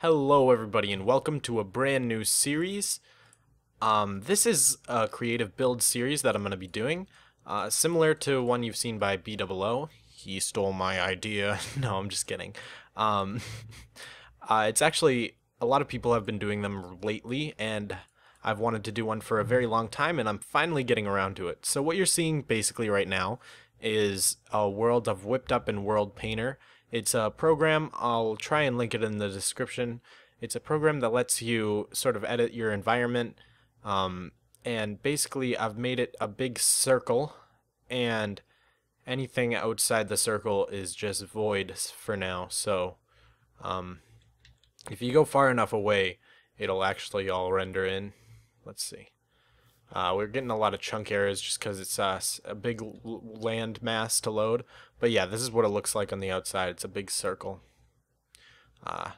Hello everybody and welcome to a brand new series. This is a creative build series that I'm going to be doing, similar to one you've seen by BOO. He stole my idea. No, I'm just kidding. Um, it's actually, a lot of people have been doing them lately, and I've wanted to do one for a very long time, and I'm finally getting around to it. So what you're seeing basically right now is a world of Whipped Up and World Painter. It's a program, I'll try and link it in the description. It's a program that lets you sort of edit your environment, and basically I've made it a big circle, and anything outside the circle is just void for now. So um, if you go far enough away, it'll actually all render in. Let's see. We're getting a lot of chunk errors just because it's a big land mass to load. But yeah, this is what it looks like on the outside. It's a big circle. Uh,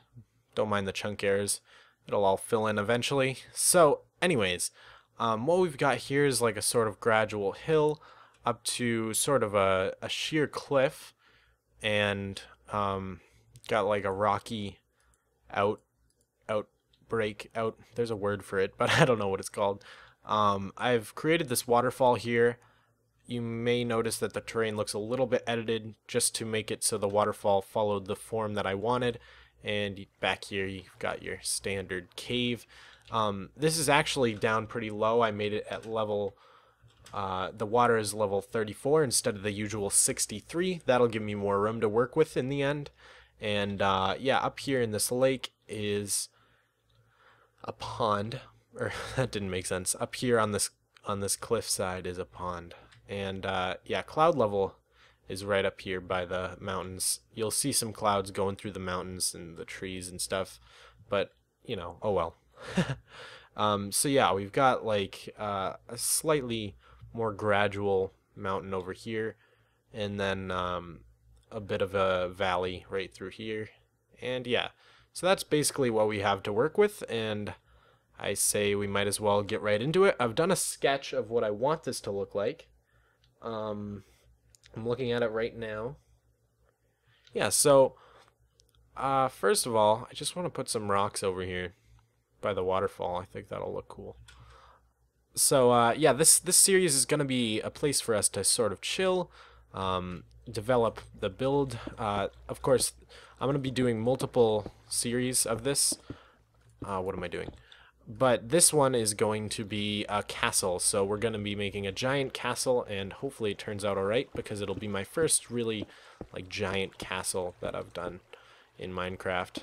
don't mind the chunk errors. It'll all fill in eventually. So anyways, what we've got here is like a sort of gradual hill up to sort of a sheer cliff, and got like a rocky outbreak out. There's a word for it, but I don't know what it's called. I've created this waterfall here. You may notice that the terrain looks a little bit edited just to make it so the waterfall followed the form that I wanted. And back here you've got your standard cave. This is actually down pretty low. I made it at level, the water is level 34 instead of the usual 63. That'll give me more room to work with in the end. And yeah, up here in this lake is a pond. Or that didn't make sense. Up here on this cliff side is a pond. And yeah, cloud level is right up here by the mountains. You'll see some clouds going through the mountains and the trees and stuff, but you know, oh well. So yeah, we've got like a slightly more gradual mountain over here, and then a bit of a valley right through here. And yeah, so that's basically what we have to work with, and I say we might as well get right into it. I've done a sketch of what I want this to look like. I'm looking at it right now. Yeah, so first of all, I just want to put some rocks over here by the waterfall. I think that'll look cool. So yeah, this series is going to be a place for us to sort of chill, develop the build. Of course, I'm going to be doing multiple series of this. What am I doing? But this one is going to be a castle, so we're going to be making a giant castle, and hopefully it turns out alright, because it'll be my first really like giant castle that I've done in Minecraft.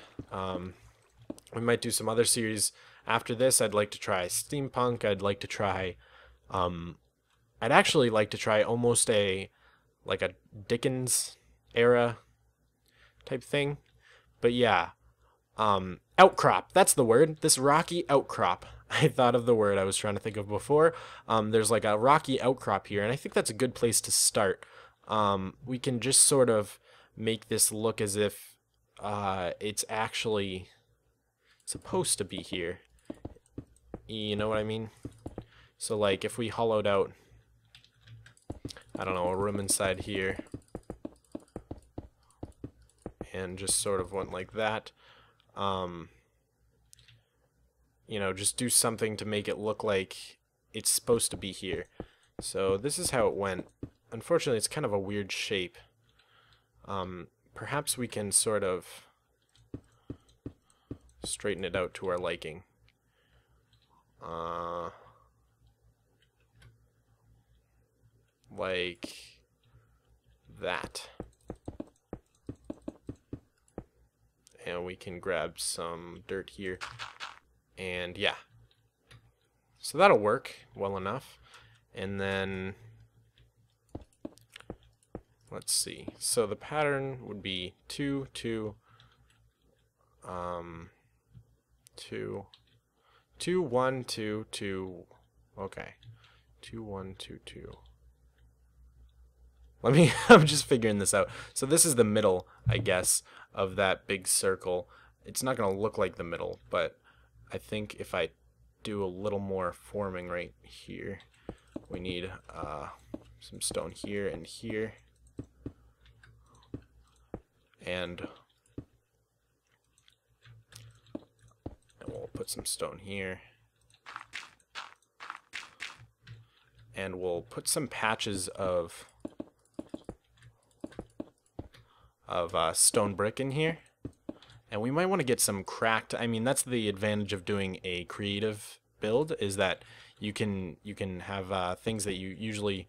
We might do some other series after this. I'd like to try steampunk. I'd like to try I'd actually like to try almost a Dickens era type thing. But yeah, outcrop, that's the word. This rocky outcrop. I thought of the word I was trying to think of before. There's like a rocky outcrop here, and I think that's a good place to start. We can just sort of make this look as if it's actually supposed to be here. You know what I mean? So like if we hollowed out, I don't know, a room inside here, and just sort of went like that. You know, just do something to make it look like it's supposed to be here. So this is how it went. Unfortunately, it's kind of a weird shape. Perhaps we can sort of straighten it out to our liking. Like that. And we can grab some dirt here, and yeah, so that'll work well enough. And then let's see, so the pattern would be 2 2 2 2 1 2 2. Okay, 2 1 2 2. Let me, I'm just figuring this out. So this is the middle, I guess, of that big circle. It's not going to look like the middle, but I think if I do a little more forming right here, we need some stone here and here. And And we'll put some stone here. And we'll put some patches of stone brick in here. And we might want to get some cracked. I mean, that's the advantage of doing a creative build, is that you can have things that you usually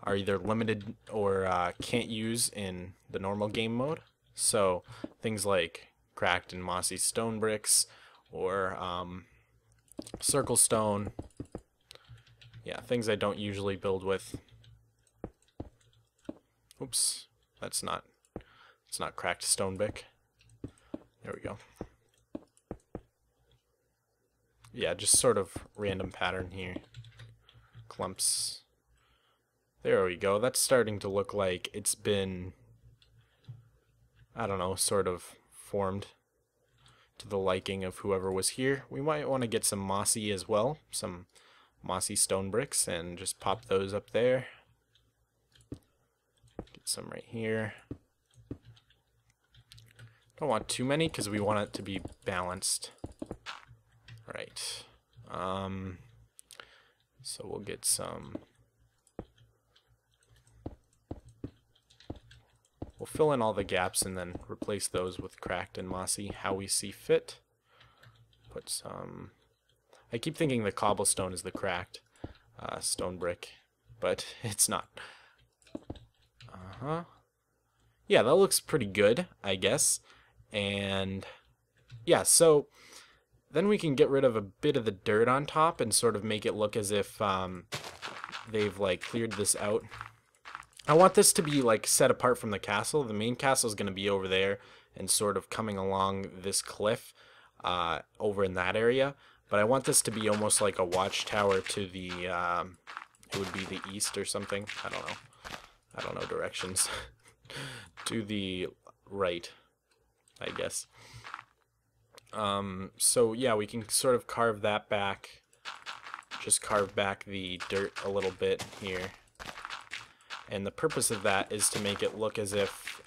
are either limited or can't use in the normal game mode. So things like cracked and mossy stone bricks, or circle stone. Yeah, things I don't usually build with. Oops, it's not cracked stone brick. There we go. Yeah, just sort of random pattern here. Clumps. There we go. That's starting to look like it's been, I don't know, sort of formed to the liking of whoever was here. We might want to get some mossy as well, some mossy stone bricks, and just pop those up there. Get some right here. Don't want too many because we want it to be balanced. Right. So we'll get some. We'll fill in all the gaps and then replace those with cracked and mossy how we see fit. Put some. I keep thinking the cobblestone is the cracked stone brick, but it's not. Yeah, that looks pretty good, I guess. And yeah, so then we can get rid of a bit of the dirt on top and sort of make it look as if they've like cleared this out. I want this to be like set apart from the castle. The main castle is going to be over there and sort of coming along this cliff over in that area. But I want this to be almost like a watchtower to the, it would be the east or something. I don't know directions. To the right, I guess. So yeah, we can sort of carve that back. Just carve back the dirt a little bit here. And the purpose of that is to make it look as if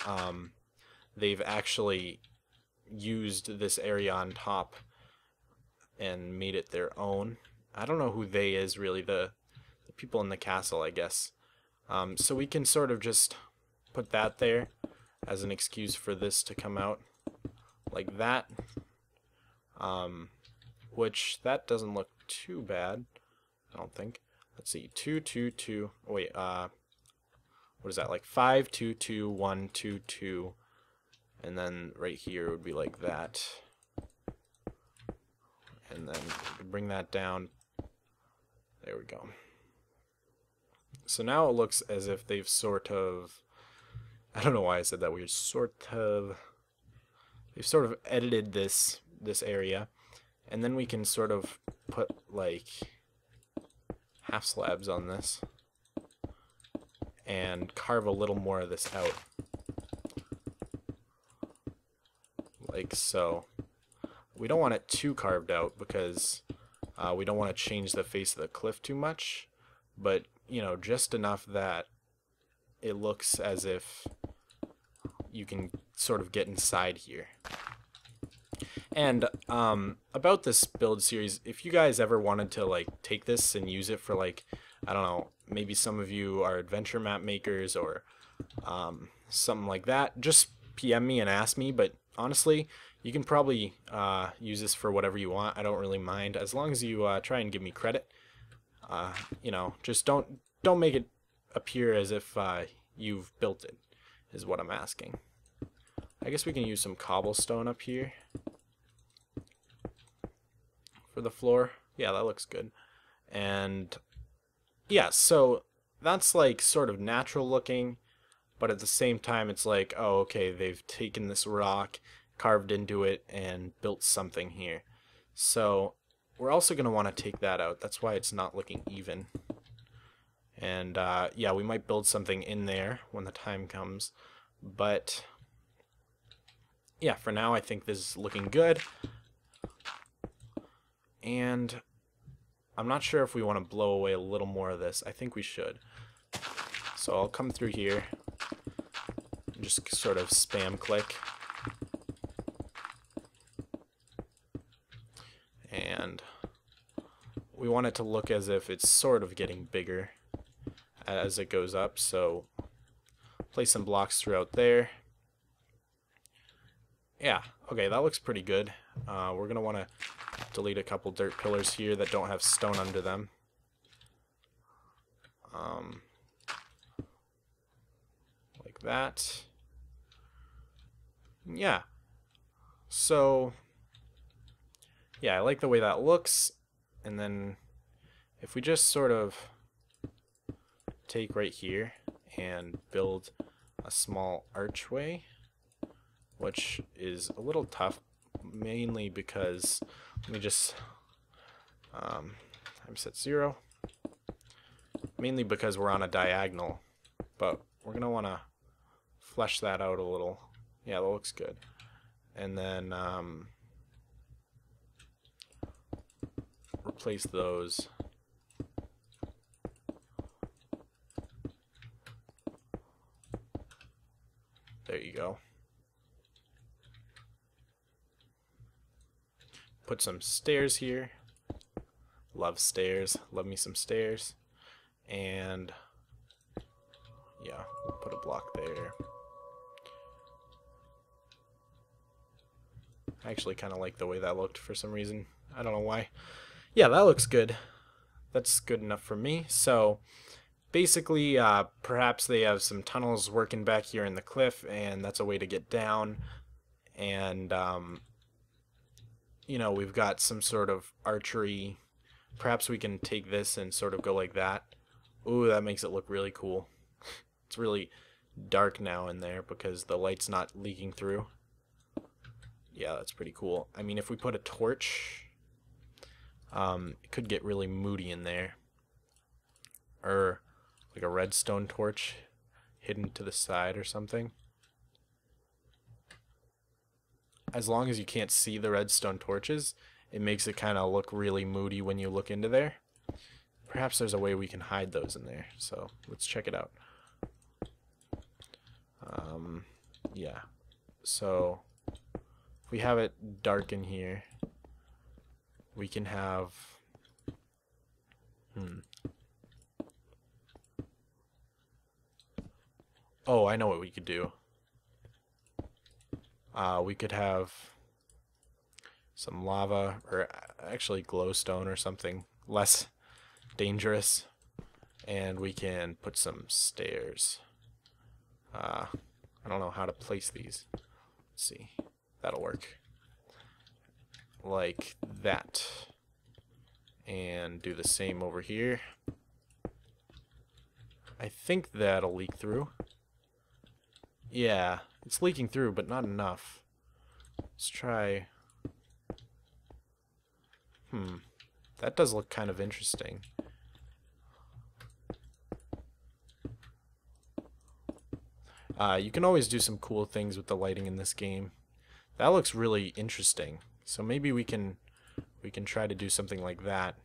they've actually used this area on top and made it their own. I don't know who they is really, the people in the castle, I guess. So we can sort of just put that there as an excuse for this to come out like that. Which that doesn't look too bad, I don't think. Let's see, 2, 2, 2. Oh, wait, what is that, like 5, 2, 2, 1, 2, 2, and then right here would be like that. And then bring that down. There we go. So now it looks as if they've sort of, I don't know why I said that weird, they've sort of edited this area, and then we can sort of put like half slabs on this and carve a little more of this out, like so. We don't want it too carved out because we don't want to change the face of the cliff too much, but you know, just enough that it looks as if you can sort of get inside here. And about this build series, if you guys ever wanted to like take this and use it for like, I don't know, maybe some of you are adventure map makers or something like that, just PM me and ask me. But honestly, you can probably use this for whatever you want. I don't really mind, as long as you try and give me credit. You know, just don't make it appear as if you've built it, is what I'm asking. I guess we can use some cobblestone up here for the floor. Yeah, that looks good. And yeah, so that's like sort of natural looking, but at the same time it's like, oh, okay, they've taken this rock, carved into it, and built something here. So we're also going to want to take that out. That's why it's not looking even. And yeah, we might build something in there when the time comes. But yeah, for now I think this is looking good. And I'm not sure if we want to blow away a little more of this. I think we should. So I'll come through here and just sort of spam click. and we want it to look as if it's sort of getting bigger as it goes up, so place some blocks throughout there. Yeah, okay, that looks pretty good. We're going to want to delete a couple dirt pillars here that don't have stone under them. Like that. Yeah. So, yeah, I like the way that looks. And then if we just sort of take right here and build a small archway, which is a little tough, mainly because let me just time set 0, mainly because we're on a diagonal, but we're gonna want to flesh that out a little. Yeah, that looks good. And then replace those. There you go. Put some stairs here. Love stairs. Love me some stairs. And yeah, we'll put a block there. I actually kind of like the way that looked for some reason. I don't know why. Yeah, that looks good. That's good enough for me. So basically, perhaps they have some tunnels working back here in the cliff, and that's a way to get down. And you know, we've got some sort of archery. Perhaps we can take this and sort of go like that. Ooh, that makes it look really cool. It's really dark now in there because the light's not leaking through. Yeah, that's pretty cool. I mean, if we put a torch, it could get really moody in there. Or like a redstone torch hidden to the side or something. As long as you can't see the redstone torches, it makes it kind of look really moody when you look into there. Perhaps there's a way we can hide those in there, so let's check it out. Yeah, so if we have it dark in here, we can have oh, I know what we could do. We could have some lava, or actually glowstone or something less dangerous, and we can put some stairs. I don't know how to place these. Let's see. That'll work. Like that. And do the same over here. I think that'll leak through. Yeah, it's leaking through, but not enough. Let's try. That does look kind of interesting. You can always do some cool things with the lighting in this game. That looks really interesting. So maybe we can try to do something like that.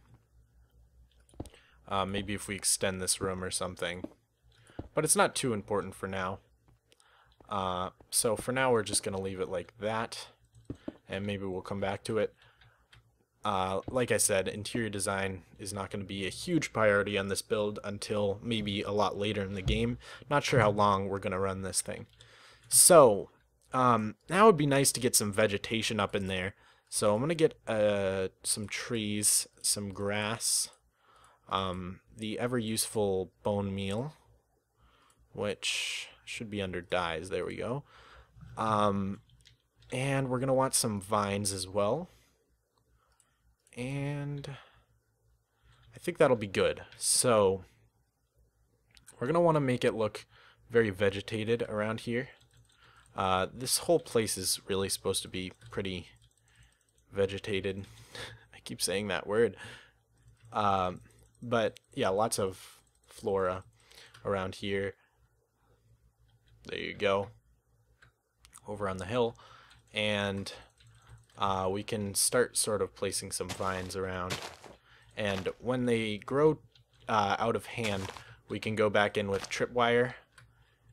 Maybe if we extend this room or something. But it's not too important for now. So for now we're just going to leave it like that. And maybe we'll come back to it. Like I said, interior design is not going to be a huge priority on this build until maybe a lot later in the game. Not sure how long we're going to run this thing. So, now it would be nice to get some vegetation up in there. So I'm going to get some trees, some grass, the ever useful bone meal, which should be under dyes. There we go. And we're going to want some vines as well. And I think that'll be good. So we're going to want to make it look very vegetated around here. This whole place is really supposed to be pretty vegetated. I keep saying that word. But yeah, lots of flora around here. There you go. Over on the hill. And we can start sort of placing some vines around. And when they grow out of hand, we can go back in with tripwire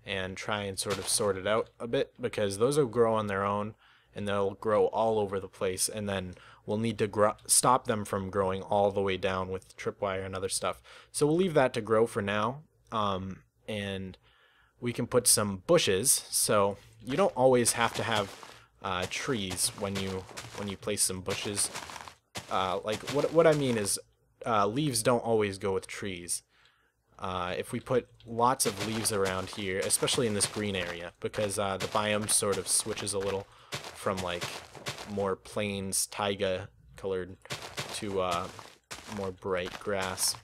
and try and sort of sort it out a bit, because those will grow on their own and they'll grow all over the place, and then we'll need to stop them from growing all the way down with tripwire and other stuff. So we'll leave that to grow for now, and we can put some bushes. So you don't always have to have trees when you place some bushes. Like what I mean is leaves don't always go with trees. If we put lots of leaves around here, especially in this green area, because the biome sort of switches a little from like more plains taiga colored to more bright grass.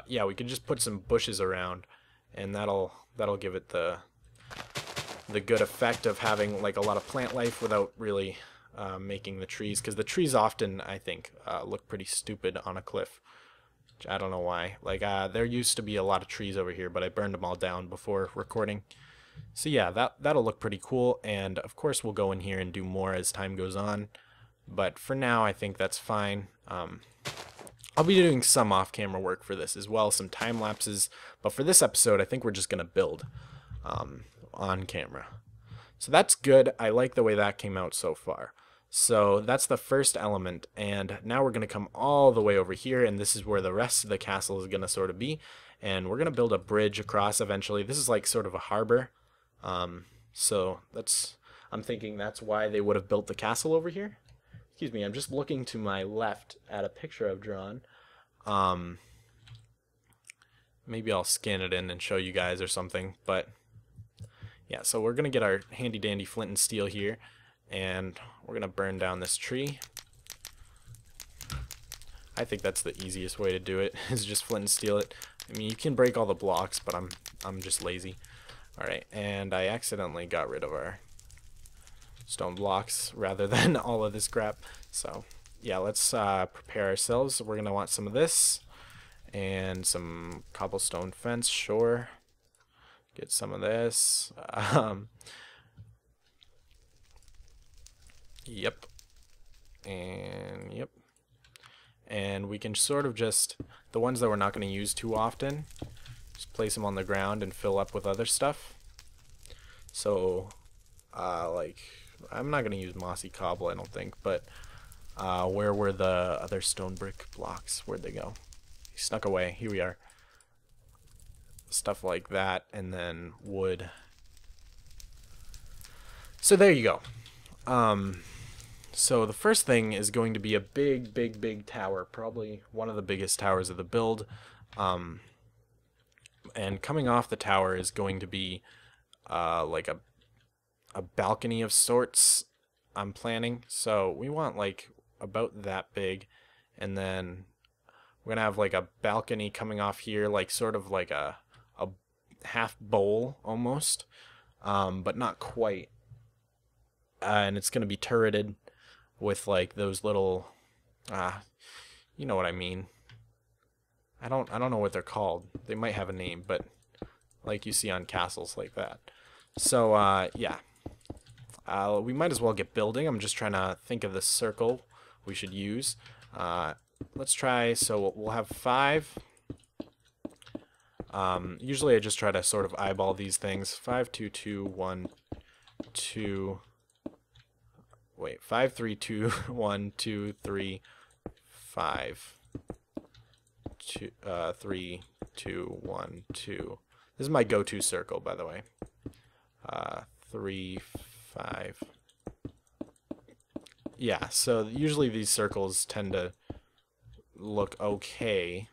Yeah, we can just put some bushes around, and that'll give it the good effect of having like a lot of plant life without really making the trees, because the trees often, I think, look pretty stupid on a cliff. I don't know why. Like there used to be a lot of trees over here, but I burned them all down before recording. So yeah, that'll look pretty cool, and of course we'll go in here and do more as time goes on. But for now, I think that's fine. I'll be doing some off-camera work for this as well, some time lapses. But for this episode, I think we're just gonna build on camera. So that's good. I like the way that came out so far. So that's the first element, and now we're going to come all the way over here, and this is where the rest of the castle is going to sort of be, and we're going to build a bridge across eventually. This is like sort of a harbor, so I'm thinking that's why they would have built the castle over here. Excuse me, I'm just looking to my left at a picture I've drawn. Maybe I'll scan it in and show you guys or something, but yeah, so we're going to get our handy dandy flint and steel here, and we're going to burn down this tree. I think that's the easiest way to do it, is just flint and steel it. I mean, you can break all the blocks, but I'm just lazy. Alright, and I accidentally got rid of our stone blocks rather than all of this crap. So, yeah, let's prepare ourselves. We're going to want some of this, and some cobblestone fence, sure. Get some of this. Yep. And yep. And we can sort of just, the ones that we're not going to use too often, just place them on the ground and fill up with other stuff. So, like, I'm not going to use mossy cobble, I don't think, but where were the other stone brick blocks? Where'd they go? They snuck away. Here we are. Stuff like that, and then wood. So there you go. So the first thing is going to be a big tower, probably one of the biggest towers of the build. And coming off the tower is going to be like a balcony of sorts, I'm planning. So we want like about that big, and then we're gonna have like a balcony coming off here, like sort of like a half bowl almost, but not quite. And it's gonna be turreted with like those little, you know what I mean. I don't know what they're called. They might have a name, but like you see on castles like that. So yeah, we might as well get building. I'm just trying to think of the circle we should use. Let's try. So we'll have 5. Usually I just try to sort of eyeball these things. 5, 2, 2, 1, 2. Wait, 5, 3, 2, 1, 2, 3, 5. 2, 3, 2, 1, 2. This is my go-to circle, by the way. 3, 5. Yeah, so usually these circles tend to look okay.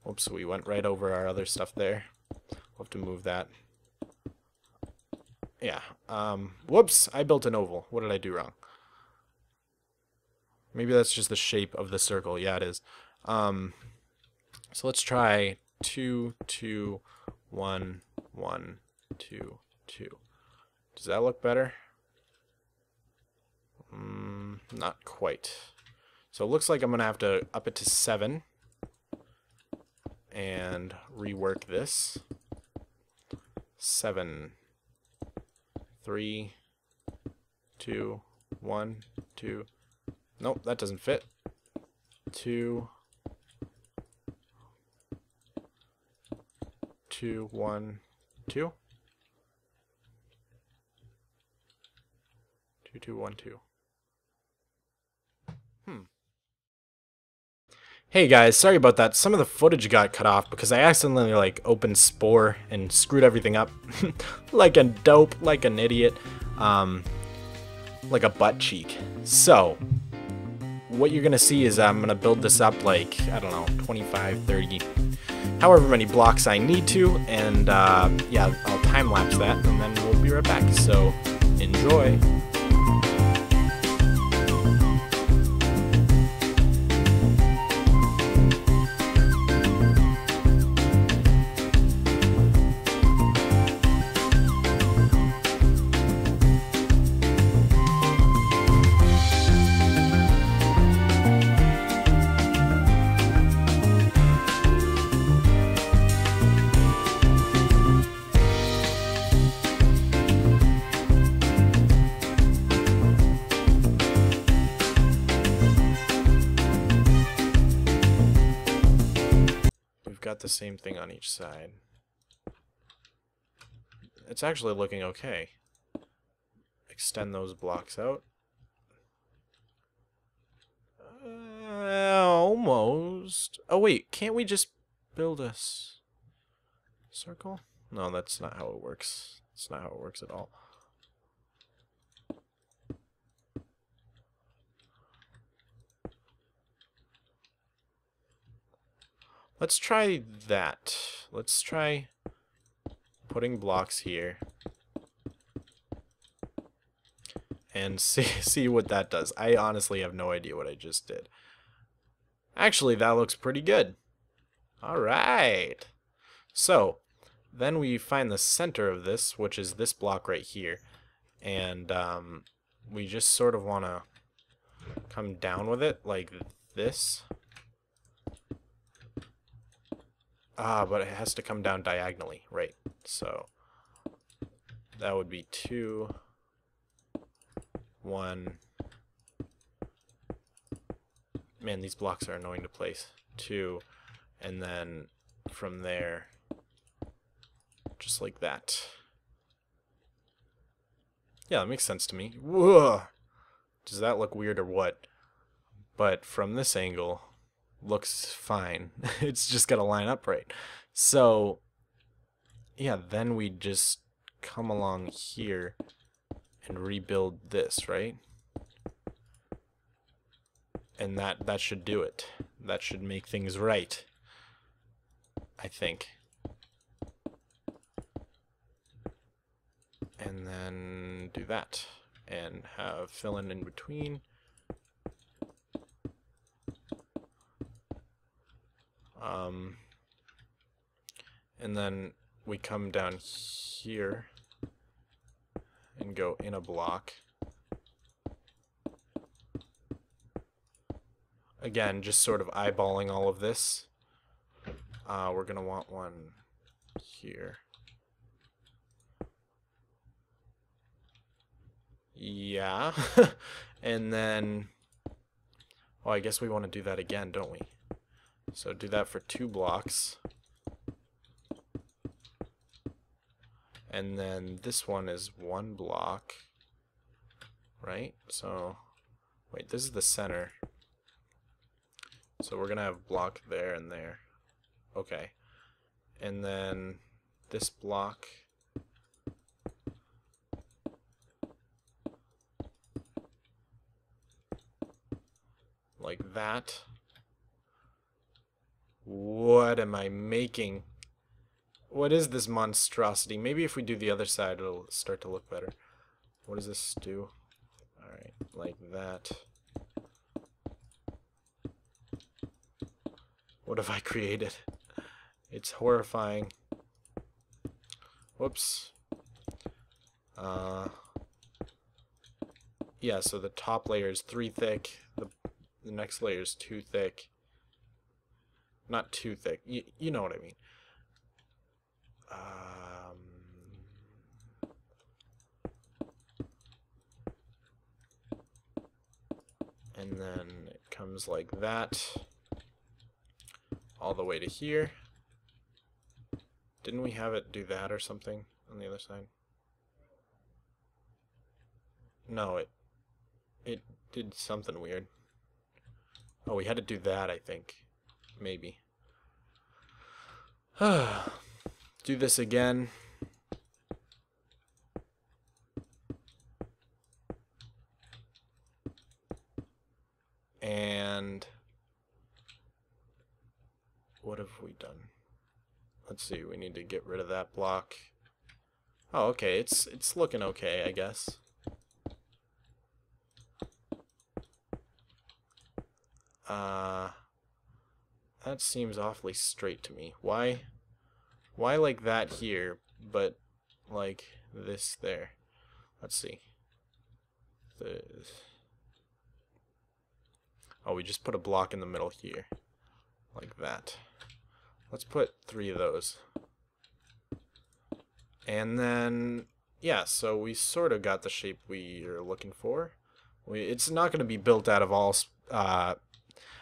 Oops, we went right over our other stuff there. We'll have to move that. Yeah. Whoops, I built an oval. What did I do wrong? Maybe that's just the shape of the circle. Yeah, it is. So let's try 2, 2, 1, 1, 2, 2. Does that look better? Not quite. So it looks like I'm going to have to up it to 7 and rework this. 7, 3, 2, 1, 2. Nope, that doesn't fit. 2, 2, 1, 2. 2212. Hey guys, sorry about that. Some of the footage got cut off because I accidentally opened Spore and screwed everything up. Like a dope, like an idiot. Like a butt cheek. So, what you're gonna see is I'm gonna build this up like, I don't know, 25, 30, however many blocks I need to, and yeah, I'll time-lapse that, and then we'll be right back. So, enjoy! Got the same thing on each side. It's actually looking okay. Extend those blocks out. Almost. Oh wait, can't we just build a circle? No, that's not how it works. That's not how it works at all. Let's try that. Let's try putting blocks here and see what that does. I honestly have no idea what I just did. Actually, that looks pretty good. Alright. So, then we find the center of this, which is this block right here. And we just sort of want to come down with it like this. But it has to come down diagonally, right? So that would be 2, 1. Man, these blocks are annoying to place. 2, and then from there, just like that. Yeah, that makes sense to me. Whoa! Does that look weird or what? But from this angle, looks fine. It's just gotta line up right. So yeah, then we just come along here and rebuild this, right? And that should do it. That should make things right, I think. And then do that and have fill in between. And then we come down here and go in a block. Again, just sort of eyeballing all of this. We're gonna want one here. Yeah. And then, oh, I guess we want to do that again, don't we? So do that for 2 blocks. And then this one is 1 block, right? So, wait, this is the center. So we're gonna have block there and there. Okay. And then this block. Like that. What am I making? What is this monstrosity? Maybe if we do the other side, it'll start to look better. What does this do? Alright, like that. What have I created? It's horrifying. Whoops. Yeah, so the top layer is 3 thick. The next layer is 2 thick. Not too thick. You know what I mean. And then it comes like that all the way to here. Didn't we have it do that or something on the other side? No, it did something weird. Oh, we had to do that, I think. Maybe. Do this again. And what have we done? Let's see, we need to get rid of that block. Oh, okay, it's looking okay, I guess. That seems awfully straight to me. Why like that here, but like this there? Let's see. Oh, we just put a block in the middle here. Like that. Let's put 3 of those. And then, yeah, so we sort of got the shape we are looking for. It's not going to be built out of all...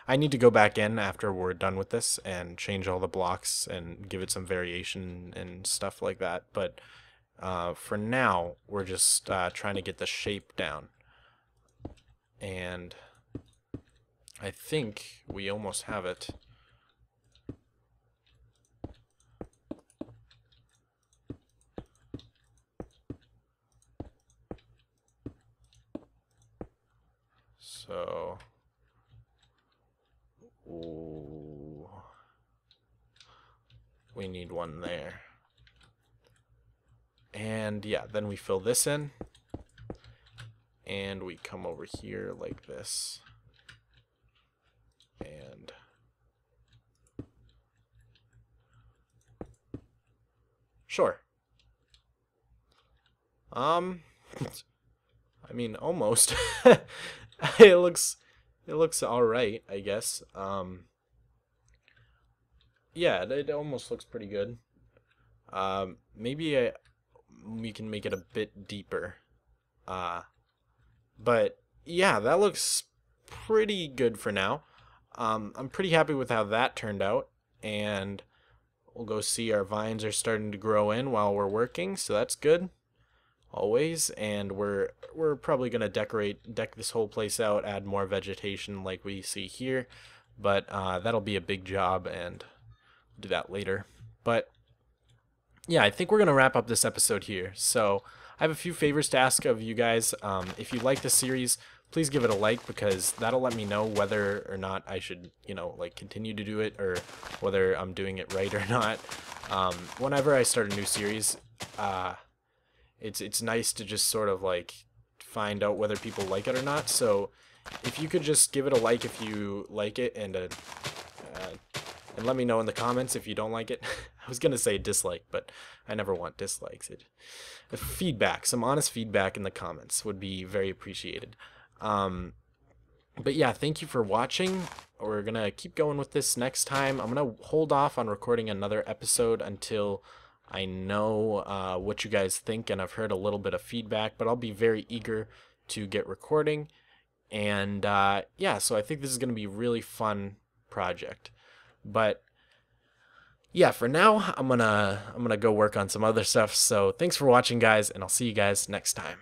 I need to go back in after we're done with this and change all the blocks and give it some variation and stuff like that. But for now, we're just trying to get the shape down. And I think we almost have it. So, ooh, we need one there. And yeah, then we fill this in. And we come over here like this. And sure. I mean, almost. it looks all right, I guess. Yeah, it almost looks pretty good. Maybe we can make it a bit deeper. But yeah, that looks pretty good for now. I'm pretty happy with how that turned out, and we'll go see our vines are starting to grow in while we're working, so that's good. Always, and we're probably gonna deck this whole place out, add more vegetation like we see here, but that'll be a big job, and we'll do that later. But yeah, I think we're gonna wrap up this episode here. So I have a few favors to ask of you guys. If you like the series, please give it a like, because that'll let me know whether or not I should, like, continue to do it, or whether I'm doing it right or not. Whenever I start a new series, it's nice to just sort of like find out whether people like it or not. So if you could just give it a like if you like it, and let me know in the comments if you don't like it. I was gonna say dislike, but I never want dislikes. Feedback, some honest feedback in the comments would be very appreciated. But yeah, thank you for watching. We're gonna keep going with this next time. I'm gonna hold off on recording another episode until I know what you guys think, and I've heard a little bit of feedback, but I'll be very eager to get recording. And yeah, so I think this is going to be a really fun project. But yeah, for now, I'm gonna go work on some other stuff. So thanks for watching, guys, and I'll see you guys next time.